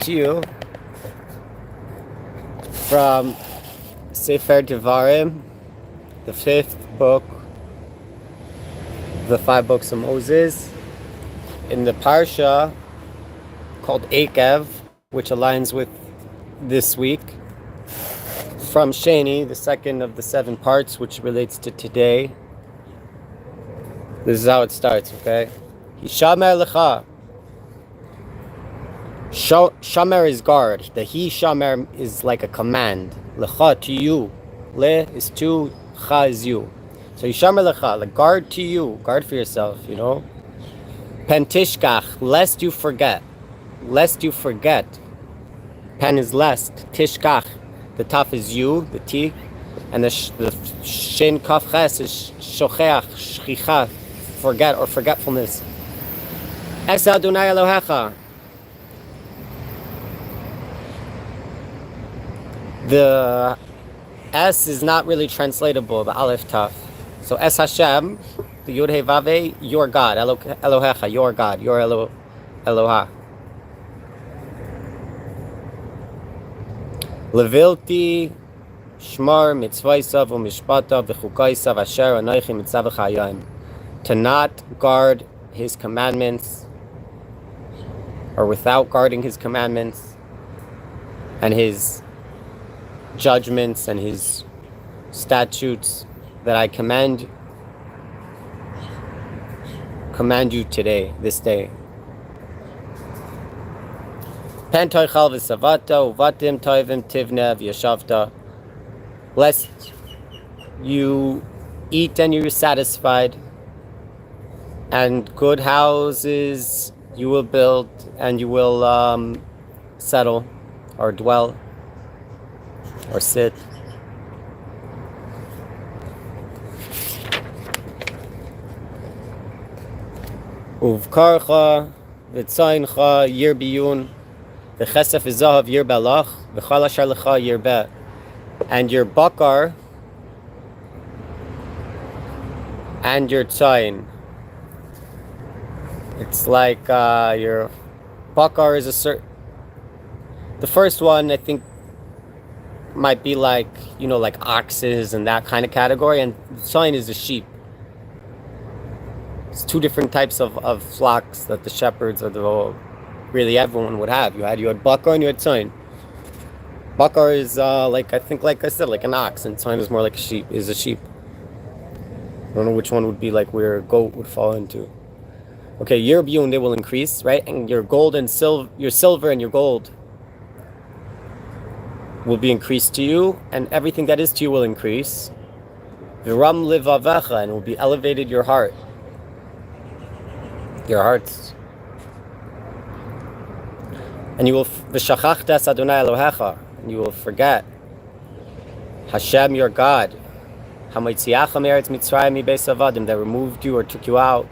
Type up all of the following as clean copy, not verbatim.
To you from Sefer Devarim, the fifth book, the 5 books of Moses, in the parsha called EiKeV, which aligns with this week, from Sheni, the second of the 7 parts, which relates to today. This is how it starts, okay? Hishamer lecha. Shamer is guard. The he shamer is like a command. Lecha, to you. Le is to, cha is you. So Hishamer lecha, like guard to you. Guard for yourself, you know. Pen tishkach, lest you forget. Lest you forget. Pen is lest. Tishkach, the taf is you, the t. And the shin kaf ches is shocheach, shchicha, forget or forgetfulness. Es Adonai Elohecha. The S is not really translatable, the Aleph Taf. So Es Hashem, the Yud He Vav He, your God, Elohecha, your God, your Eloha. Levilti Shmar Mitzvaysav Umishpatav V'Chukaysav Asher Anoichi Mitzav Chayim. To not guard His commandments, or without guarding His commandments, and His judgments and His statutes that I command you today, this day. Pen toichal v'savata uvatim toivim tivne v'yashavta. Lest you eat and you're satisfied, and good houses you will build and you will settle or dwell or sit. Uvkarcha v'tzayncha yir biyun v'chesef v'zahav yir belach v'chal asher lecha yir be. And your bakar and your tzayn. It's like your bakar is a certain. The first one I think might be like, you know, like oxes and that kind of category, and tzayn is the sheep. It's 2 different types of flocks that the shepherds or really everyone would have. You had bakar and you had tzayn. Bakar is like I said, like an ox, and tzayn is more like a sheep. I don't know which one would be like where a goat would fall into. Okay, your biyun, they will increase, right? And your gold and your silver and your gold will be increased to you, and everything that is to you will increase. Viram livavecha, and will be elevated your heart. Your hearts. And you will v'shachachtas Adonai Elohecha, and you will forget Hashem your God. Hamoitziacha me'eretz Mitzrayim mibeis avadim, that removed you or took you out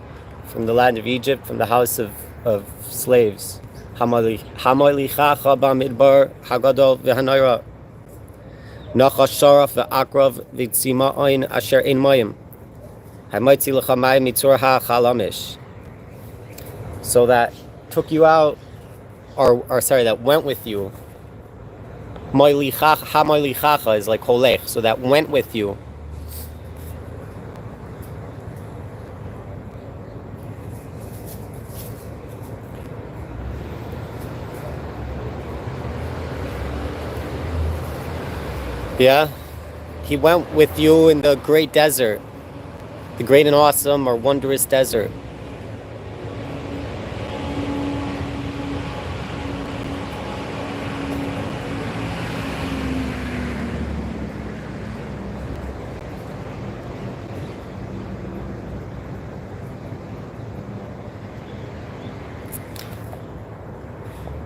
from the land of Egypt, from the house of slaves. Hamolichacha bamidbar hagadol v'hanayra nachash sharaf v'akrav v'tzima oin asher ein mayim hamoitzi lecha mayim mitzur ha'chalamish. So that took you out, or sorry, that went with you. Hamolichacha is like holech, so that went with you. Yeah, He went with you in the great desert, the great and awesome or wondrous desert.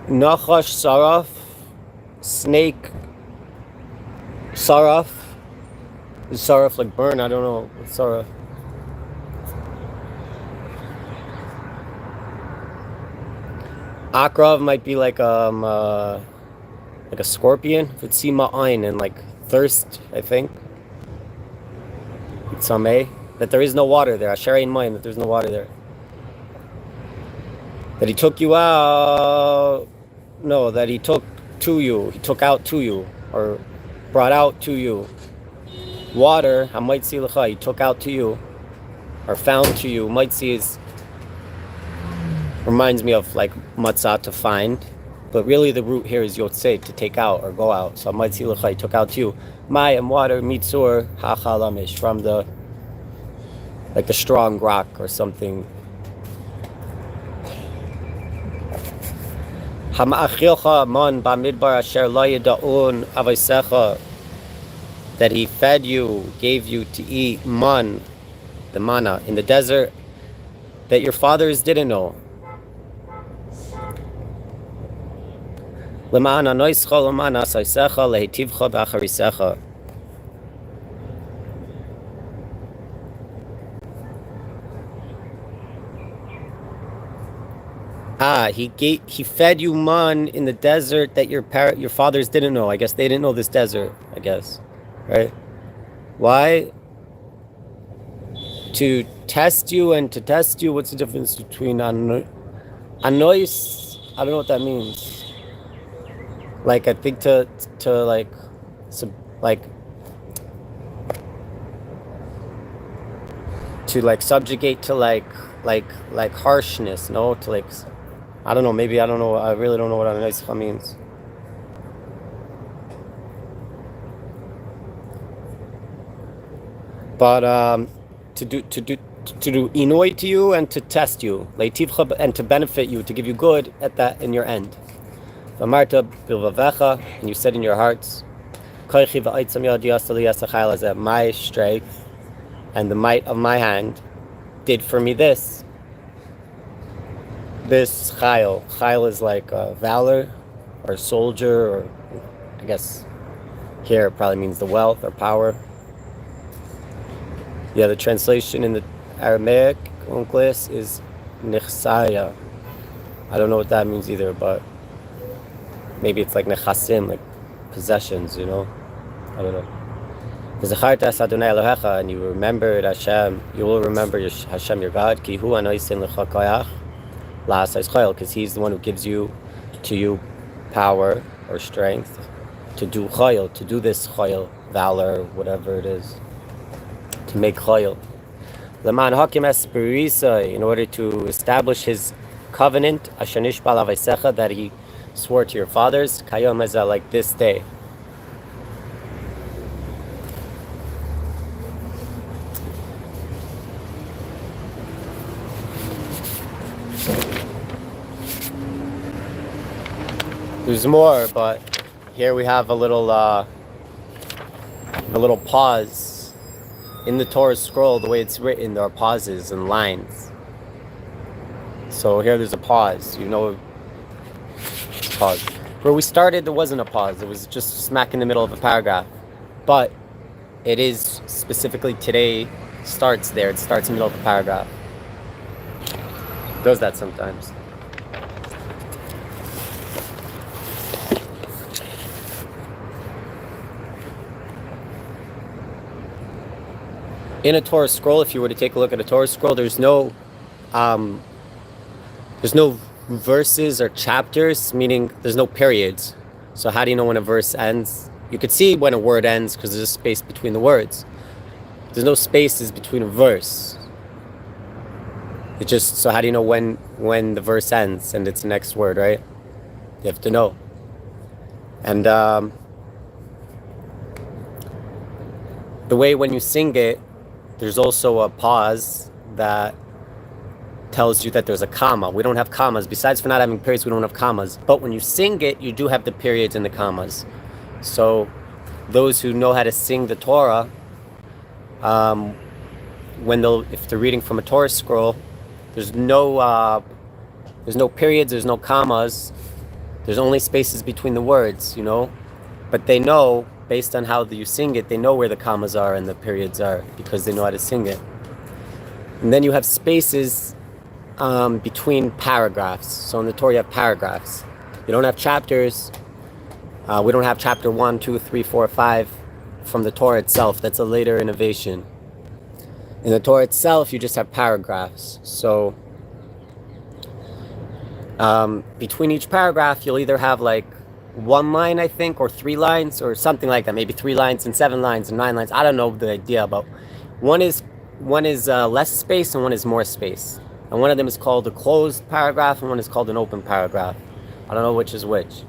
Nachash saraf, snake. Saraf. Is saraf like burn? I don't know. What's saraf? Akrav might be like a scorpion. V'tzima ein, and like thirst, I think. Itzameh, that there is no water there. Asher ein mayim, that there's no water there. That He took you out No, that he took to you. He took out to you, or brought out to you. Water, hamaitzi lecha, he took out to you, or found to you. Maitzi reminds me of like matzah, to find, but really the root here is yotzei, to take out or go out. So hamaitzi lecha, he took out to you. Mayim, water, mitzur, hachalamish, from the strong rock or something. Hama'achilcha man bamidbar asher lo yada'un avaisecha, that he fed you, gave you to eat man, the manna, in the desert that your fathers didn't know. Lema'an anoischa lema'an asaisecha lehitivcha b'acharisecha. He fed you man in the desert that your fathers didn't know. I guess they didn't know this desert, I guess. Right? Why? To test you, and to test you, what's the difference between anois? I don't know what that means. Like, I think to subjugate to like harshness, no? To like, I don't know, maybe, I don't know, I really don't know what anois means. But to do inoi to you, and to test you, and to benefit you, to give you good at that in your end. And you said in your hearts, my strength and the might of my hand did for me this. This chayil. Chayil is like valor, or soldier, or I guess here it probably means the wealth or power. Yeah, the translation in the Aramaic Onkelos is nechsaya. I don't know what that means either, but maybe it's like nechasim, like possessions, you know? I don't know. And you remembered Hashem, you will remember Hashem your God, because he's the one who gives to you power or strength to do chayil, to do this chayil, valor, whatever it is. To make chayil, in order to establish his covenant, that he swore to your fathers, like this day. There's more, but here we have a little pause. In the Torah scroll, the way it's written, there are pauses and lines. So here there's a pause, pause. Where we started, there wasn't a pause. It was just smack in the middle of a paragraph. But it is specifically today starts there. It starts in the middle of a paragraph. It does that sometimes. In a Torah scroll, if you were to take a look at a Torah scroll, there's no verses or chapters, meaning there's no periods. So how do you know when a verse ends? You could see when a word ends because there's a space between the words. There's no spaces between a verse. So how do you know when the verse ends and it's the next word, right? You have to know. And the way when you sing it, there's also a pause that tells you that there's a comma. We don't have commas. Besides for not having periods, we don't have commas. But when you sing it, you do have the periods and the commas. So those who know how to sing the Torah, if they're reading from a Torah scroll, there's no periods, there's no commas. There's only spaces between the words, But they know, based on how you sing it, they know where the commas are and the periods are because they know how to sing it. And then you have spaces between paragraphs. So in the Torah you have paragraphs. You don't have chapters. We don't have chapter 1, 2, 3, 4, 5 from the Torah itself. That's a later innovation. In the Torah itself, you just have paragraphs. So Between each paragraph, you'll either have like 1 line, I think, or 3 lines, or something like that. Maybe 3 lines and 7 lines and 9 lines. I don't know the idea, but one is less space and one is more space. And one of them is called a closed paragraph and one is called an open paragraph. I don't know which is which.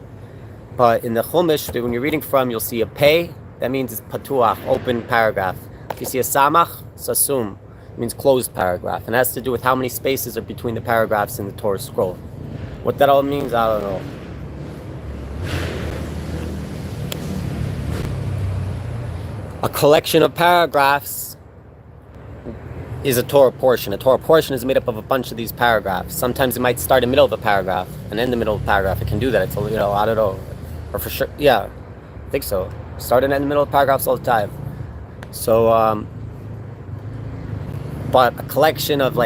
But in the Chumash, when you're reading from, you'll see a pei. That means it's patuach, open paragraph. If you see a samach, sasum, it means closed paragraph. And it has to do with how many spaces are between the paragraphs in the Torah scroll. What that all means, I don't know. A collection of paragraphs is a Torah portion. A Torah portion is made up of a bunch of these paragraphs. Sometimes it might start in the middle of a paragraph and end in the middle of a paragraph. It can do that. It's, I don't know. Or for sure, yeah, I think so. Start and end in the middle of paragraphs all the time. So, but a collection of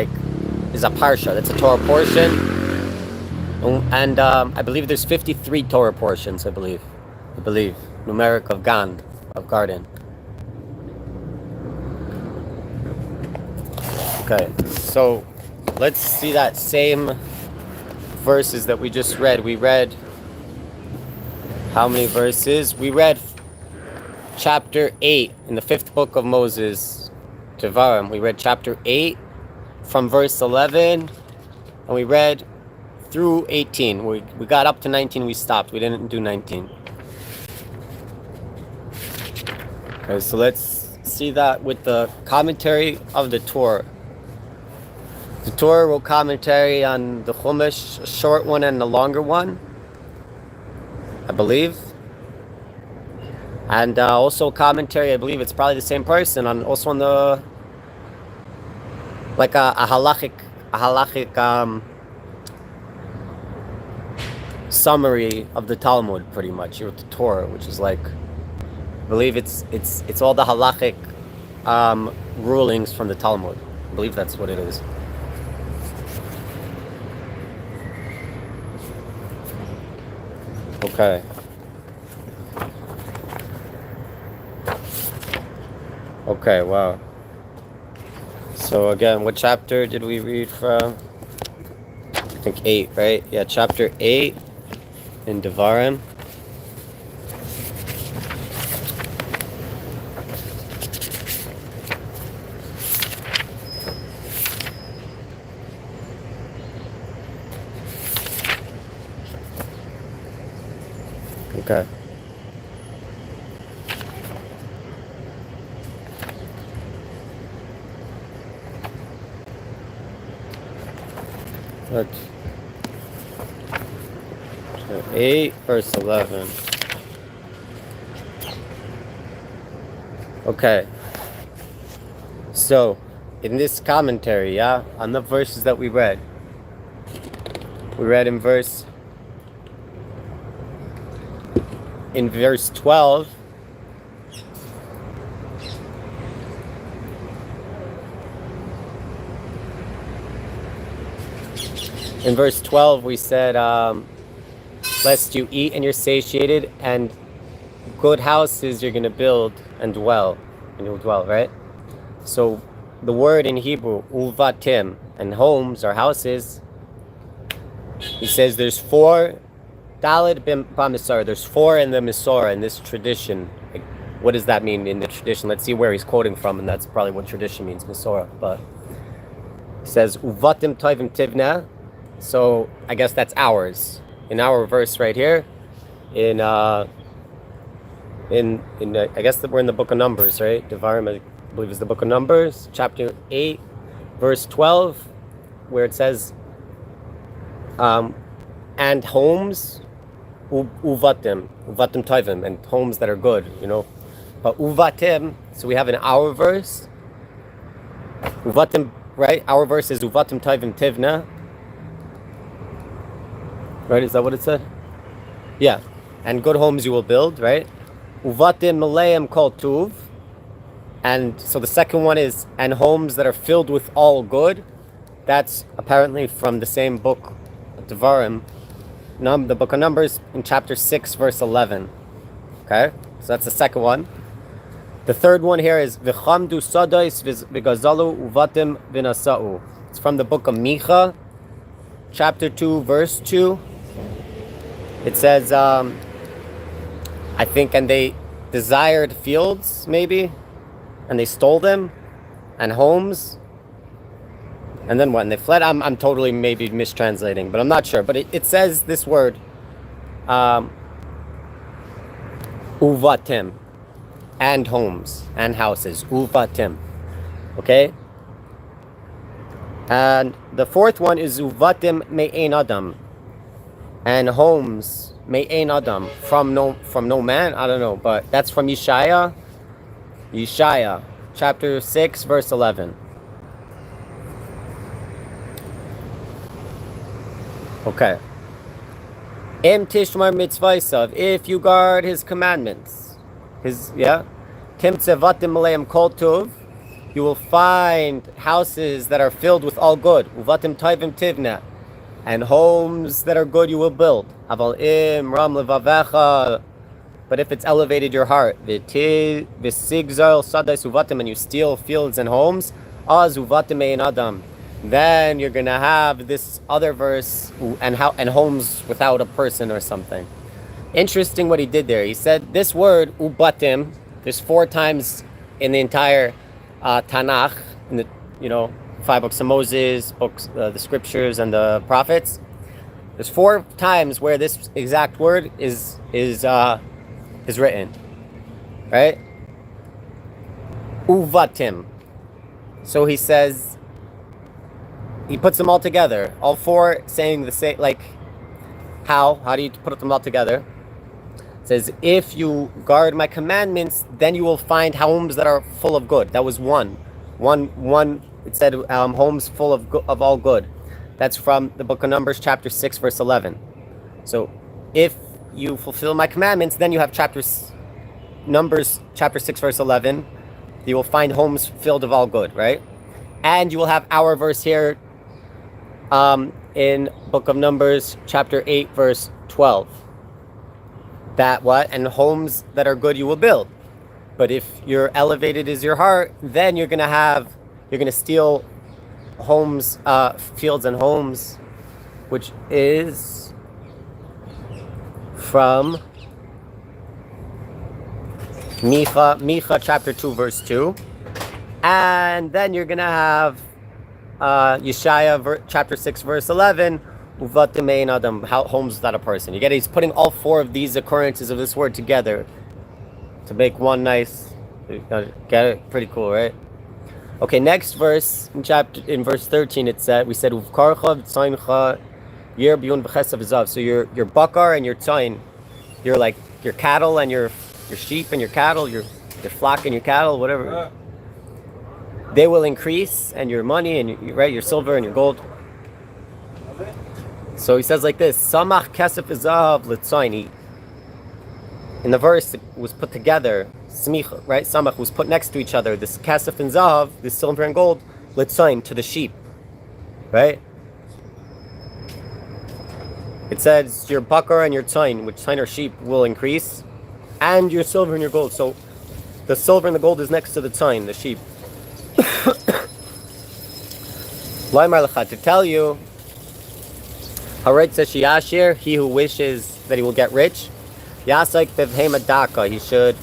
is a parsha. That's a Torah portion. And I believe there's 53 Torah portions, I believe. Numeric of garden. Okay, so let's see that same verses that we just read. We read how many verses? We read chapter 8 in the 5th book of Moses, Devarim. We read chapter 8 from verse 11, and we read through 18. We got up to 19, we stopped. We didn't do 19. Okay, so let's see that with the commentary of the Torah. The Torah wrote commentary on the Chumash, a short one and a longer one, I believe. And also commentary, I believe it's probably the same person, on the like a halachic summary of the Talmud, pretty much, with the Torah, which is I believe it's all the halachic rulings from the Talmud. I believe that's what it is. Okay. Okay, wow. So again, what chapter did we read from? I think 8, right? Yeah, chapter 8 in Devarim. Okay. Let's 8 verse 11. Okay. So in this commentary, on the verses that we read in verse 12, in verse 12 we said, lest you eat and you're satiated, and good houses you're going to build and dwell, and you'll dwell, right? So the word in Hebrew, uvatim, and homes or houses, he says there's 4 Daled Bamisar. There's 4 in the Misora, in this tradition. What does that mean in the tradition? Let's see where he's quoting from, and that's probably what tradition means, Misora. But he says, Uvatim Toivim Tivna. So I guess that's ours. In our verse right here, I guess that we're in the book of Numbers, right? Devarim, I believe, is the book of Numbers, chapter 8, verse 12, where it says, and homes, uvatim toivim, and homes that are good, But uvatim, so we have in our verse, uvatim, right? Our verse is uvatim toivim tivna. Right? Is that what it said? Yeah. And good homes you will build, right? Uvatim maleim kol tuv. And so the second one is, and homes that are filled with all good. That's apparently from the same book, Devarim, the book of Numbers, in chapter 6, verse 11. Okay? So that's the second one. The third one here is, V'chamdu sadais v'gazalu uvatim v'nasa'u. It's from the book of Micha, chapter 2, verse 2, it says, I think, and they desired fields, maybe, and they stole them, and homes, and then what? And they fled. I'm totally maybe mistranslating, but I'm not sure. But it says this word, uvatim, and homes, and houses, uvatim, okay? And the fourth one is uvatim me'ein adam, and homes me'ein adam, from no man. I don't know, but that's from Yeshaya chapter 6 verse 11. Okay. Im tishmar mitzvaysav, if you guard his commandments, timtzevatim maleim kol tuv, you will find houses that are filled with all good. Uvatim tovim tivna, and homes that are good you will build. Aval im ram levavecha, but if it's elevated your heart, v'sigzal sadais uvatim, and you steal fields and homes, az uvatim ein adam, then you're gonna have this other verse, and homes without a person or something. Interesting what he did there. He said this word ubatim. There's 4 times in the entire Tanakh, in the 5 books of Moses, the scriptures and the prophets. There's 4 times where this exact word is written, right? Uvatim. So he says, he puts them all together, all 4 saying the same. Like, how do you put them all together? It says, if you guard my commandments, then you will find homes that are full of good. That was one. It said homes full of all good. That's from the book of Numbers, chapter 6, verse 11. So, if you fulfill my commandments, then you have Numbers, chapter 6, verse 11. You will find homes filled of all good, right? And you will have our verse here, in book of Numbers, chapter 8, verse 12. That what? And homes that are good you will build. But if you're elevated is your heart, then you're gonna steal homes, fields and homes, which is from Micha chapter 2, verse 2. And then you're gonna have Yeshaya chapter 6 verse 11, uvatim ein adam, homes without a person. You get it? He's putting all 4 of these occurrences of this word together to make one nice. Get it? Pretty cool, right? Okay, next verse in verse 13 we said uvkarcha v'tzayncha yer biyun v'chesav v'zav. So your bakar and your tzayn, your cattle and your sheep and your cattle, your flock and your cattle, whatever. They will increase, and your money and your silver and your gold. So he says like this: Samach kesef v'zahav l'tzayni. In the verse, it was put together. Smicha, right? Samach was put next to each other. This kesef and zahav, this silver and gold, l'tzayin, to the sheep, right? It says your bakar and your tzayin, which tzayin are sheep, will increase, and your silver and your gold. So the silver and the gold is next to the tzayin, the sheep. To tell you, Harit says Shiyashir, he who wishes that he will get rich, Yasaik bevhema daka, he should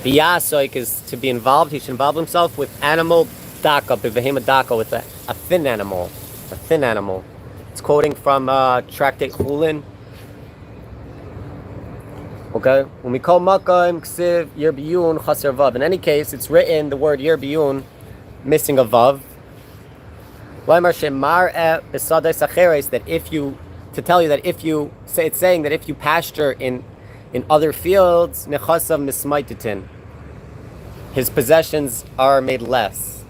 be yasaik is to be involved. He should involve himself with animal daka, bevhema daka, with a thin animal, It's quoting from Tractate Chulin. Okay, when we call Makam Ksiv Yer Biyun Chaser Vav. In any case, it's written the word Yer Biyun, missing a Vav. That if you, to tell you that if you say, it's saying that if you pasture in other fields, Nechasav Mismaititin, his possessions are made less.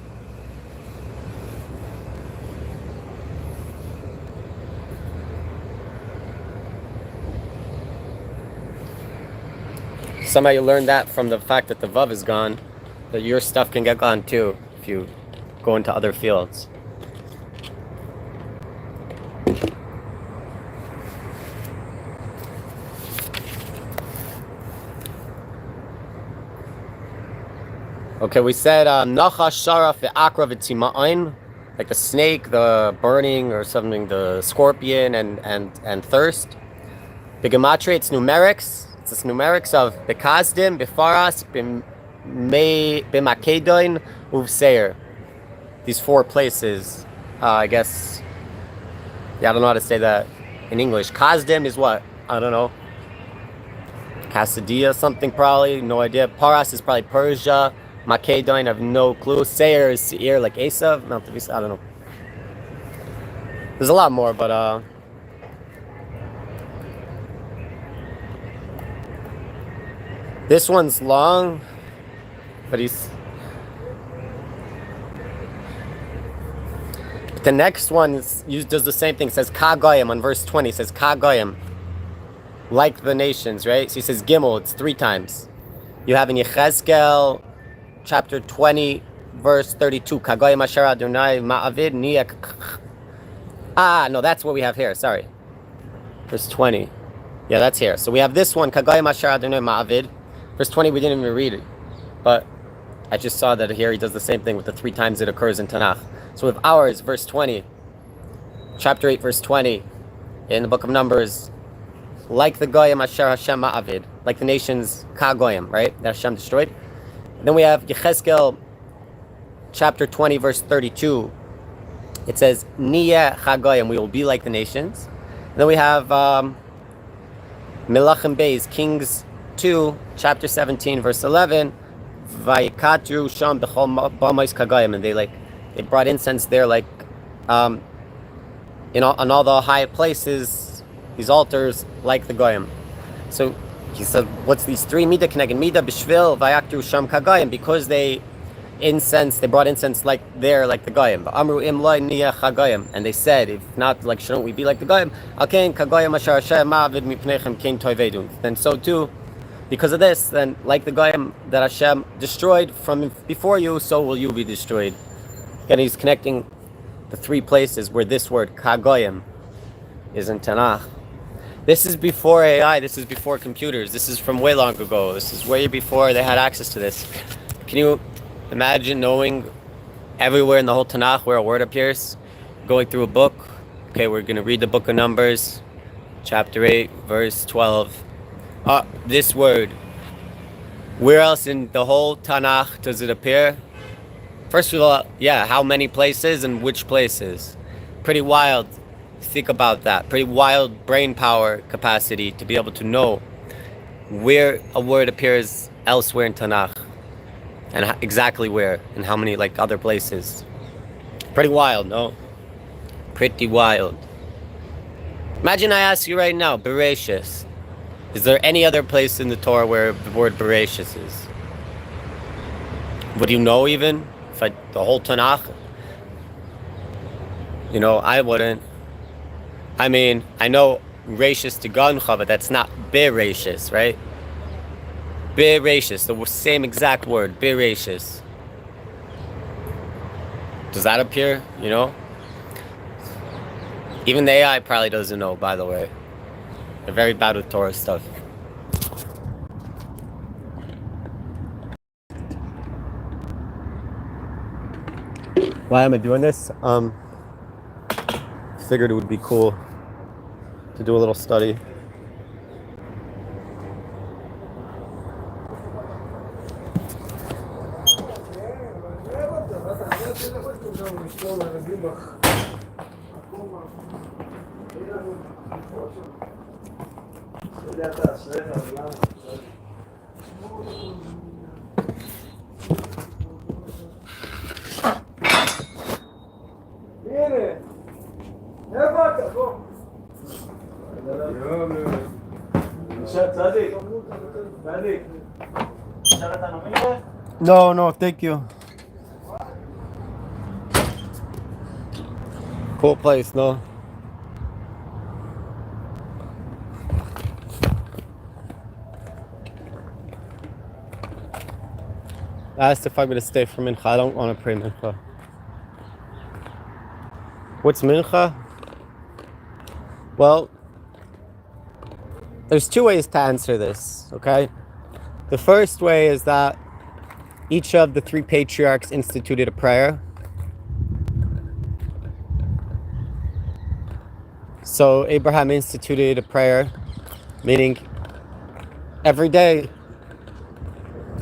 Somehow you learn that from the fact that the Vav is gone, that your stuff can get gone too if you go into other fields. Okay, we said Nachash Shara Ve'akra V'Tima'ain, like the snake, the burning or something, the scorpion and thirst. Bigamatria, it's numerics. It's this numerics of Bekazdim, Bifaras, Bimakedoin, Uvseir. These four places, I guess. Yeah, I don't know how to say that in English. Kazdim is what? I don't know. Cassadia, something probably, no idea. Paras is probably Persia. Makedoin, I have no clue. Seir is Seir, like Esav. I don't know. There's a lot more, but this one's long, but the next one does the same thing. It says Kagayim on verse 20. It says Kagayim, like the nations, right? So he says Gimel, it's 3 times. You have in Yechezkel chapter 20, verse 32. Kagayim asher Adonai ma'avid niyak. No, that's what we have here. Sorry. Verse 20. Yeah, that's here. So we have this one, Kagayim asher Adonai ma'avid. Verse 20, we didn't even read it. But I just saw that here he does the same thing with the 3 times it occurs in Tanakh. So with ours, verse 20, chapter 8, verse 20, in the book of Numbers, like the Goyim Asher Hashem Ma'avid, like the nations Ka-Goyim, right, that Hashem destroyed. And then we have Yechezkel, chapter 20, verse 32. It says, Niyeh Cha-Goyim, we will be like the nations. And then we have Melachim Beis, Kings 2, chapter 17, verse 11, Vayikatru Sham B'chol B'mais Ka-Goyim, and they brought incense there, like, on all the high places, these altars, like the Goyim. So he said, what's these 3? Mida Keneged Mida B'shvil Vayaktu Sham Kagayim, because they brought incense like the Goyim. Amru Im Lo Niyeh Chagayim, and they said, if not, like, shouldn't we be like the Goyim? Alkein Kagayim Asher Hashem Ma'avid Mipnechem Kein Toivedun. Then so too, because of this, then like the Goyim that Hashem destroyed from before you, so will you be destroyed. And he's connecting the 3 places where this word Kagoyim is in Tanakh. This is before AI, this is before computers, this is from way long ago, this is way before they had access to this. Can you imagine knowing everywhere in the whole Tanakh where a word appears? Going through a book, okay, we're going to read the book of Numbers, chapter 8, verse 12. This word, where else in the whole Tanakh does it appear? First of all, yeah, how many places and which places? Pretty wild. Think about that. Pretty wild brain power capacity to be able to know where a word appears elsewhere in Tanakh and exactly where and how many other places. Pretty wild, no? Pretty wild. Imagine I ask you right now, Bereshis. Is there any other place in the Torah where the word Bereshis is? Would you know even? The whole Tanakh? I wouldn't. I mean, I know Rashis to Gancha, but that's not Bereshis, right? Bereshis, the same exact word, Bereshis. Does that appear? Even the AI probably doesn't know, by the way. They're very bad with Torah stuff. Why am I doing this? Figured it would be cool to do a little study. No, thank you. Cool place, no? I asked if I'm going to stay for Mincha. I don't want to pray Mincha. What's Mincha? Well, there's 2 ways to answer this, okay? The first way is that each of the three patriarchs instituted a prayer. So Abraham instituted a prayer, meaning every day,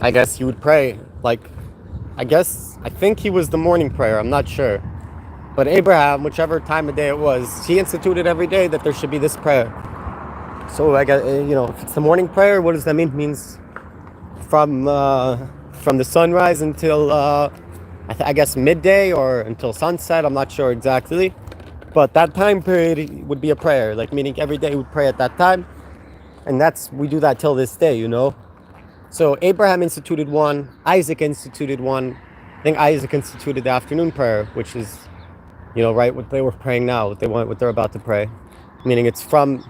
I guess he would pray. Like, I think he was the morning prayer, I'm not sure. But Abraham, whichever time of day it was, he instituted every day that there should be this prayer. So I guess, if it's the morning prayer, what does that mean? It means from the sunrise until, I guess midday or until sunset, I'm not sure exactly. But that time period would be a prayer, like meaning every day we would pray at that time. And we do that till this day, So Abraham instituted one, Isaac instituted one. I think Isaac instituted the afternoon prayer, which is, right, what they were praying now, what they're about to pray. Meaning it's from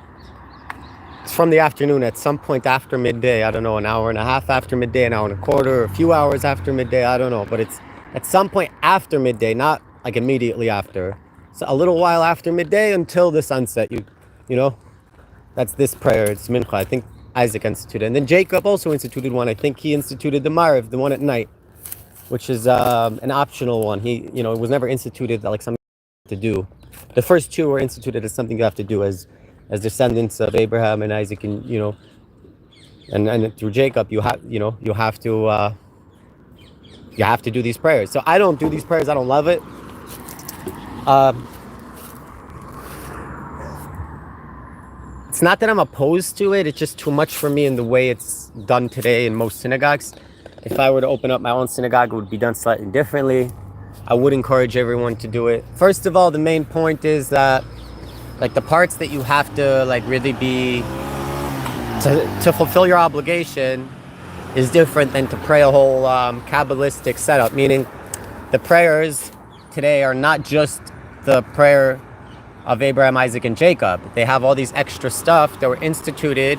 the afternoon at some point after midday. I don't know, an hour and a half after midday, an hour and a quarter, a few hours after midday, I don't know. But it's at some point after midday, not like immediately after. So a little while after midday until the sunset, that's this prayer. It's mincha. I think Isaac instituted, and then Jacob also instituted one. I think he instituted the Mariv, the one at night, which is an optional one. He, it was never instituted like something to do. The first two were instituted as something you have to do as descendants of Abraham and Isaac, and and through Jacob, you have to do these prayers. So I don't do these prayers. I don't love it. It's not that I'm opposed to it, it's just too much for me in the way it's done today in most synagogues. If I were to open up my own synagogue, it would be done slightly differently. I would encourage everyone to do it. First of all, the main point is that like the parts that you have to like really be to fulfill your obligation is different than to pray a whole Kabbalistic setup, meaning the prayers today are not just the prayer of Abraham, Isaac, and Jacob. They have all these extra stuff that were instituted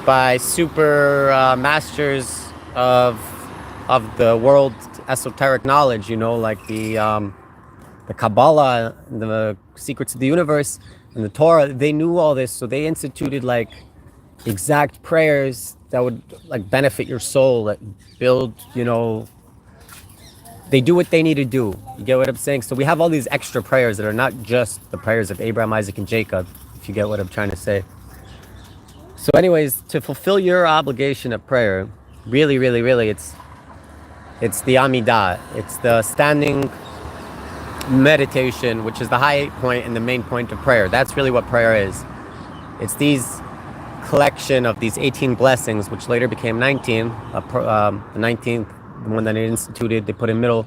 by super masters of the world esoteric knowledge, like the Kabbalah, the secrets of the universe, and the Torah. They knew all this, so they instituted like exact prayers that would like benefit your soul, that build, they do what they need to do. You get what I'm saying? So we have all these extra prayers that are not just the prayers of Abraham, Isaac, and Jacob, if you get what I'm trying to say. So anyways, to fulfill your obligation of prayer, really, really, really, it's the Amidah. It's the standing meditation, which is the high point and the main point of prayer. That's really what prayer is. It's these collection of these 18 blessings, which later became 19, the 19th, the one that they instituted, they put in middle.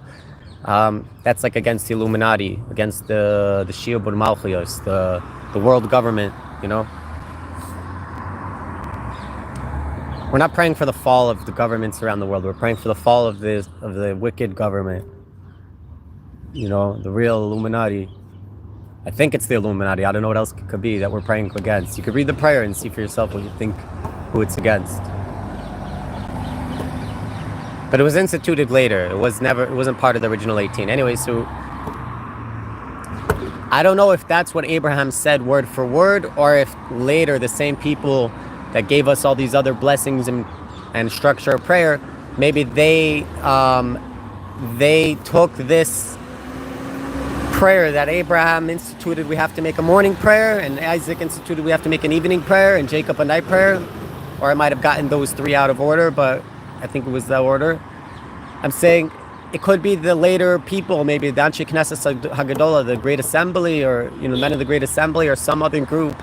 That's like against the Illuminati, against the Shi'ubud Malchus, the world government, We're not praying for the fall of the governments around the world. We're praying for the fall of the wicked government. The real Illuminati. I think it's the Illuminati. I don't know what else it could be that we're praying against. You could read the prayer and see for yourself what you think, who it's against. But it was instituted later. It wasn't part of the original 18. Anyway, so I don't know if that's what Abraham said word for word, or if later the same people that gave us all these other blessings and structure of prayer, maybe they took this prayer that Abraham instituted, we have to make a morning prayer, and Isaac instituted, we have to make an evening prayer, and Jacob a night prayer. Or I might have gotten those three out of order, but I think it was the order. I'm saying it could be the later people, maybe the Anshe Knesset Hagadola, the Great Assembly, or men of the Great Assembly, or some other group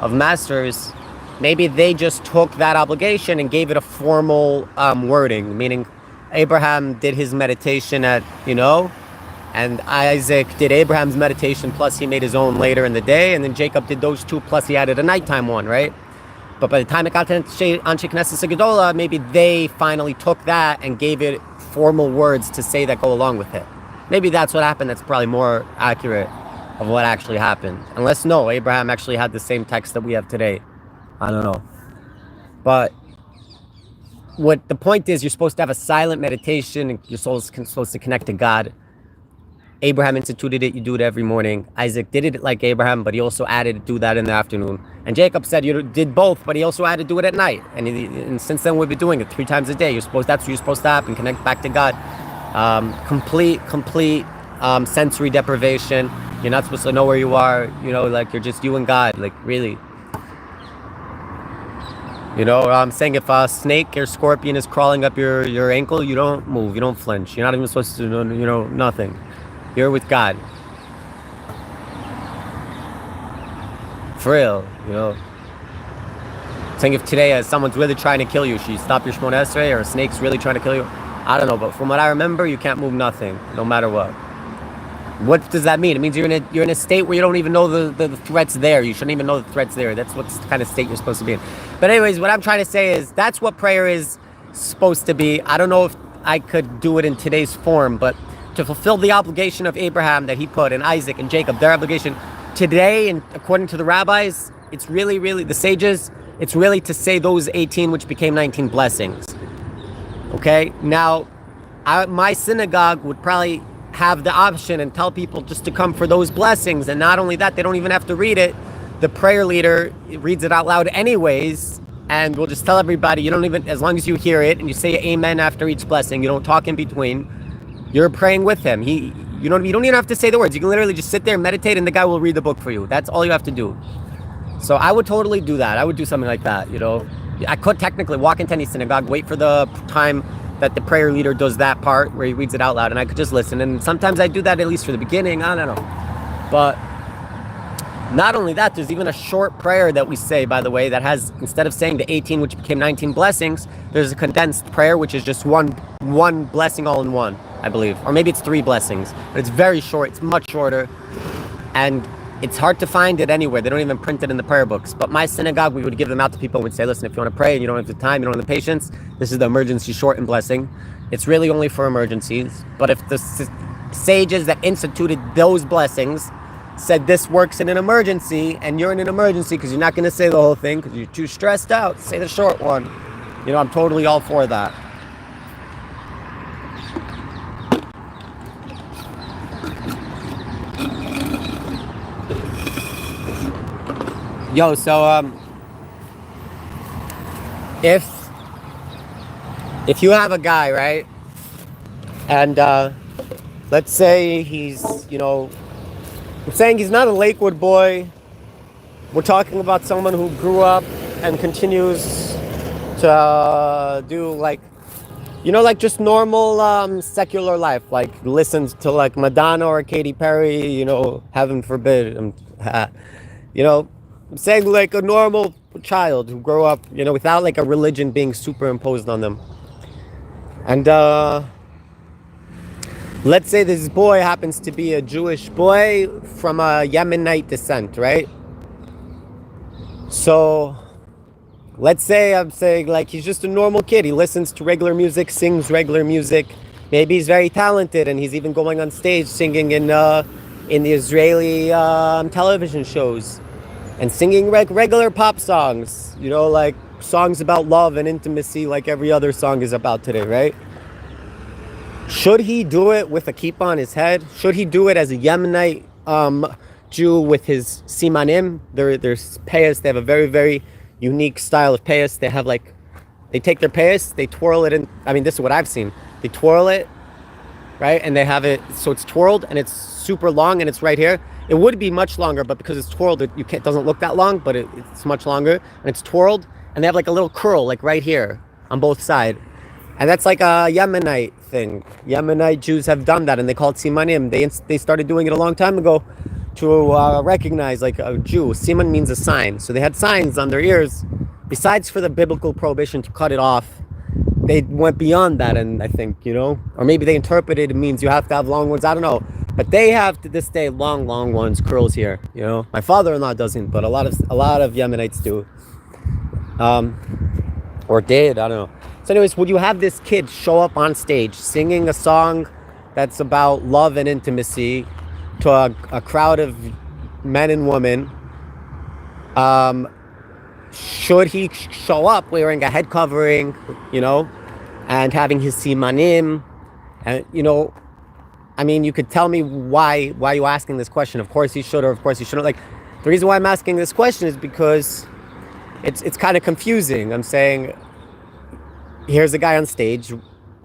of masters. Maybe they just took that obligation and gave it a formal wording, meaning Abraham did his meditation at, and Isaac did Abraham's meditation, plus he made his own later in the day, and then Jacob did those two, plus he added a nighttime one, right? But by the time it got to Anshe Knesset Gedola, maybe they finally took that and gave it formal words to say that go along with it. Maybe that's what happened. That's probably more accurate of what actually happened. Unless, no, Abraham actually had the same text that we have today. I don't know. But what the point is, you're supposed to have a silent meditation, and your soul is supposed to connect to God. Abraham instituted it, you do it every morning. Isaac did it like Abraham, but he also added do that in the afternoon. And Jacob said you did both, but he also added do it at night. And since then we've been doing it 3 times a day. That's what you're supposed to happen. Connect back to God. Complete sensory deprivation. You're not supposed to know where you are. Like you're just you and God. Like really. I'm saying if a snake or scorpion is crawling up your ankle, you don't move. You don't flinch. You're not even supposed to do nothing. You're with God. For real, Saying if today someone's really trying to kill you, should you stop your Shmona Esrei, or a snake's really trying to kill you? I don't know, but from what I remember, you can't move nothing, no matter what. What does that mean? It means you're in a state where you don't even know the threat's there. You shouldn't even know the threat's there. That's what kind of state you're supposed to be in. But anyways, what I'm trying to say is that's what prayer is supposed to be. I don't know if I could do it in today's form, but to fulfill the obligation of Abraham that he put, and Isaac and Jacob, their obligation today, and according to the rabbis, it's really the sages, it's really to say those 18 which became 19 blessings. Okay, now my synagogue would probably have the option and tell people just to come for those blessings, and not only that, they don't even have to read it. The prayer leader reads it out loud anyways, and we'll just tell everybody, you don't even, as long as you hear it and you say amen after each blessing, you don't talk in between, you're praying with him. You don't even have to say the words. You can literally just sit there and meditate, and the guy will read the book for you. That's all you have to do. So I would totally do that. I would do something like that. I could technically walk into any synagogue, wait for the time that the prayer leader does that part where he reads it out loud, and I could just listen. And sometimes I do that, at least for the beginning. I don't know. But not only that, there's even a short prayer that we say, by the way, that has, instead of saying the 18 which became 19 blessings, there's a condensed prayer which is just one blessing all in one, I believe. Or maybe it's 3 blessings. But it's very short. It's much shorter. And it's hard to find it anywhere. They don't even print it in the prayer books. But my synagogue, we would give them out to people and would say, listen, if you want to pray and you don't have the time, you don't have the patience, this is the emergency shortened blessing. It's really only for emergencies. But if the sages that instituted those blessings said this works in an emergency, and you're in an emergency because you're not going to say the whole thing because you're too stressed out, say the short one. I'm totally all for that. So if you have a guy, right, and let's say he's, I'm saying he's not a Lakewood boy. We're talking about someone who grew up and continues to do like just normal secular life, like listens to like Madonna or Katy Perry, heaven forbid, I'm saying like a normal child who grew up, without like a religion being superimposed on them. And let's say this boy happens to be a Jewish boy from a Yemenite descent, right? So let's say I'm saying like he's just a normal kid. He listens to regular music, sings regular music. Maybe he's very talented and he's even going on stage singing in the Israeli television shows. And singing regular pop songs, like songs about love and intimacy like every other song is about today, right? Should he do it with a kippah on his head? Should he do it as a Yemenite Jew with his simanim? There's payas. They have a very, very unique style of payas. They have they take their payas, they twirl it in. I mean, this is what I've seen. They twirl it, right? And they have it, so it's twirled and it's super long and it's right here. It would be much longer, but because it's twirled, it doesn't look that long, but it's much longer. And it's twirled, and they have like a little curl, like right here on both sides. And that's like a Yemenite thing. Yemenite Jews have done that, and they call it simanim. They started doing it a long time ago to recognize like a Jew. Siman means a sign. So they had signs on their ears. Besides for the biblical prohibition to cut it off, they went beyond that, and I think, or maybe they interpreted it means you have to have long ones. I don't know. But they have to this day long ones, curls here. My father-in-law doesn't, but a lot of Yemenites do, or did. I don't know. So, anyways, would you have this kid show up on stage singing a song that's about love and intimacy to a crowd of men and women? Should he show up wearing a head covering, and having his simanim, and I mean, you could tell me why you asking this question. Of course he should, or of course he shouldn't. Like, the reason why I'm asking this question is because it's kind of confusing. I'm saying, here's a guy on stage.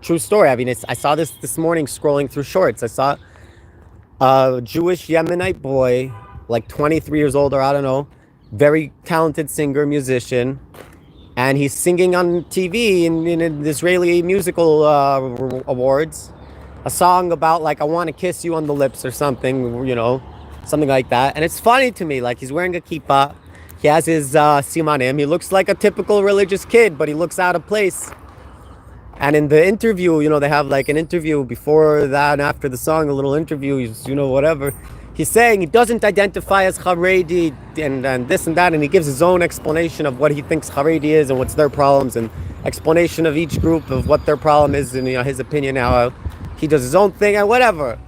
True story. I mean, I saw this morning scrolling through shorts. I saw a Jewish Yemenite boy, like 23 years old, or I don't know, very talented singer, musician, and he's singing on TV in an Israeli musical awards, a song about, like, I want to kiss you on the lips or something, something like that. And it's funny to me, like, he's wearing a kippah, he has his simanim, he looks like a typical religious kid, but he looks out of place. And in the interview, they have like an interview before that and after the song, a little interview, whatever. He's saying he doesn't identify as Haredi and this and that, and he gives his own explanation of what he thinks Haredi is and what's their problems, and explanation of each group of what their problem is, and his opinion, how he does his own thing and whatever.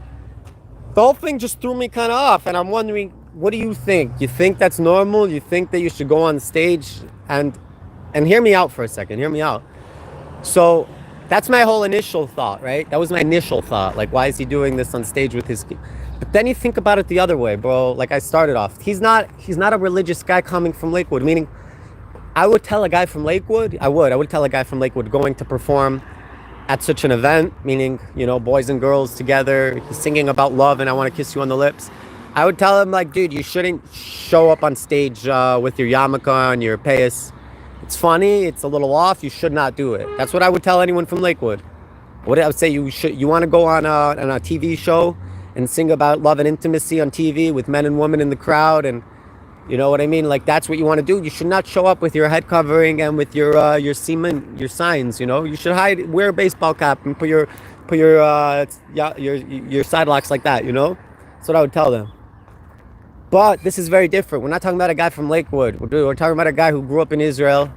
The whole thing just threw me kind of off, and I'm wondering, what do you think? You think that's normal? You think that you should go on stage and hear me out for a second, hear me out. So that's my whole initial thought, right? That was my initial thought. Like, why is he doing this on stage with his... But then you think about it the other way, bro. Like I started off, he's not a religious guy coming from Lakewood, meaning I would tell a guy from Lakewood, I would tell a guy from Lakewood going to perform at such an event, meaning, boys and girls together, he's singing about love and I want to kiss you on the lips. I would tell him, like, dude, you shouldn't show up on stage with your yarmulke and your payas. It's funny, it's a little off, you should not do it. That's what I would tell anyone from Lakewood. What I would say, you want to go on a TV show and sing about love and intimacy on TV with men and women in the crowd, and you know what I mean? Like, that's what you want to do. You should not show up with your head covering and with your semen, your signs, You should wear a baseball cap and put your side locks like that, That's what I would tell them. But this is very different. We're not talking about a guy from Lakewood. We're talking about a guy who grew up in Israel,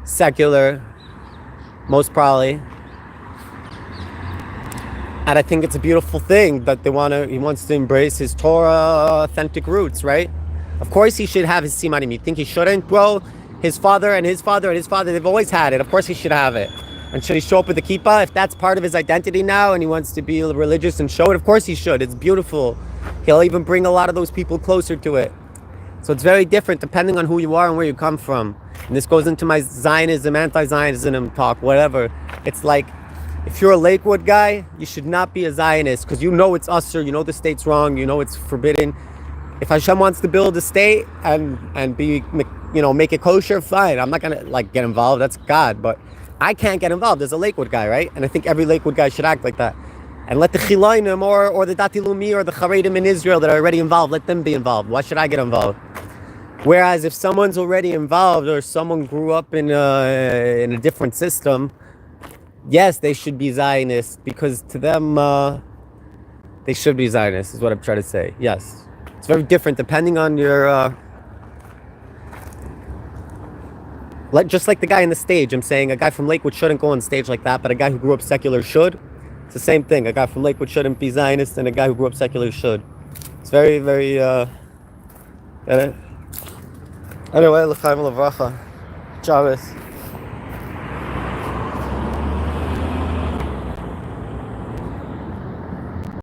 secular, most probably. And I think it's a beautiful thing that he wants to embrace his Torah authentic roots, right? Of course he should have his simanim. You think he shouldn't? Well, his father and his father and his father, they've always had it. Of course he should have it. And should he show up with the kippah? If that's part of his identity now and he wants to be religious and show it, of course he should. It's beautiful. He'll even bring a lot of those people closer to it. So it's very different depending on who you are and where you come from. And this goes into my Zionism, anti-Zionism talk, whatever. It's like, if you're a Lakewood guy, you should not be a Zionist because it's usher, the state's wrong, it's forbidden. If Hashem wants to build a state and be, make it kosher, fine. I'm not going to get involved. That's God. But I can't get involved as a Lakewood guy, right? And I think every Lakewood guy should act like that. And let the Chilayim or the Dati Lumi or the Charedim in Israel that are already involved, let them be involved. Why should I get involved? Whereas if someone's already involved or someone grew up in a different system, yes, they should be Zionists because to them, they should be Zionists is what I'm trying to say. Yes. It's very different depending on your... just like the guy on the stage, I'm saying a guy from Lakewood shouldn't go on stage like that, but a guy who grew up secular should. It's the same thing. A guy from Lakewood shouldn't be Zionist, and a guy who grew up secular should. It's very, very... Anyway, l'chaim l'vracha. Shabbos.